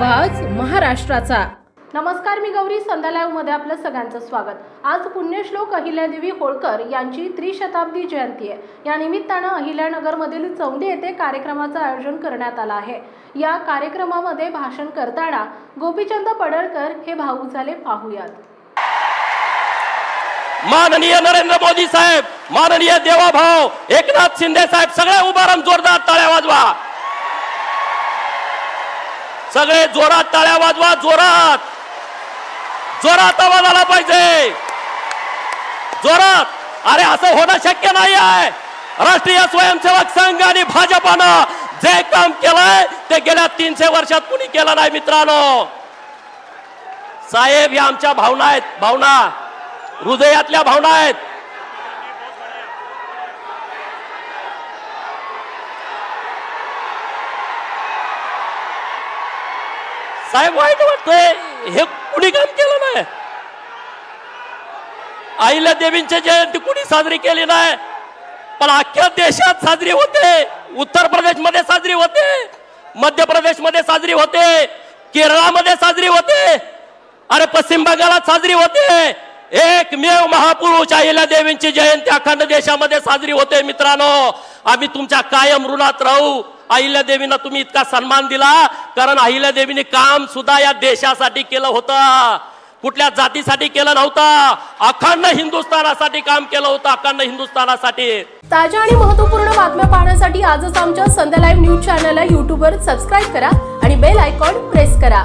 आवाज महाराष्ट्राचा। नमस्कार, मी गौरी। संध्या लाईव्ह मध्ये आपलं सगळ्यांचं स्वागत। आज पुण्यश्लोक अहिल्यादेवी होळकर यांची त्रिशताब्दी जयंती आहे। या निमित्तानं अहिल्यानगरमधील चौंडी येथे कार्यक्रमाचं आयोजन करण्यात आलं आहे। या कार्यक्रमामध्ये भाषण करताना गोपीचंद पडळकर हे भावुक झाले, पाहूयात। माननीय नरेंद्र मोदी साहेब, माननीय देवाभाऊ एकनाथ शिंदे साहेब, सगळे उभारून जोरदार टाळ्या वाजवा। सगळे जोरात टाळ्या वाजवा, जोरात जोरात आवाज आला पाहिजे, जोरात। अरे असं होणं शक्य नाही आहे। राष्ट्रीय स्वयंसेवक संघ आणि भाजपानं जे काम केलंय ते गेल्या 300 वर्षात कुणी केलं नाही मित्रांनो। साहेब, या आमच्या भावना आहेत, भावना हृदयातल्या भावना आहेत। साहेब, वाईट वाटतंय, हे कुणी काम केलं नाही। अहिल्यादेवींची जयंती कुणी साजरी केली नाही, पण अख्ख्या देशात साजरी होते। उत्तर प्रदेश मध्ये साजरी होते, मध्य प्रदेश मध्ये साजरी होते, केरळामध्ये साजरी होते, अरे पश्चिम बंगालात साजरी होते। एकमेव महापुरुष अहिल्यादेवींची जयंती अखंड देशामध्ये साजरी होते। मित्रांनो, आम्ही तुमच्या कायम ऋणात राहू। अहिल्यादेवींना तुम्ही इतका सन्मान दिला, कारण अहिल्यादेवींनी काम सुद्धा या देशासाठी केलं होतं, कुठल्या जातीसाठी केलं नव्हतं, अखंड हिंदुस्थानासाठी काम केलं होतं, अखंड हिंदुस्थानासाठी। ताज्या आणि महत्त्वपूर्ण बातम्या पाहण्यासाठी आजच आमच्या संध्या लाईव्ह न्यूज चॅनलला YouTube वर सबस्क्राइब करा आणि बेल आयकॉन प्रेस करा।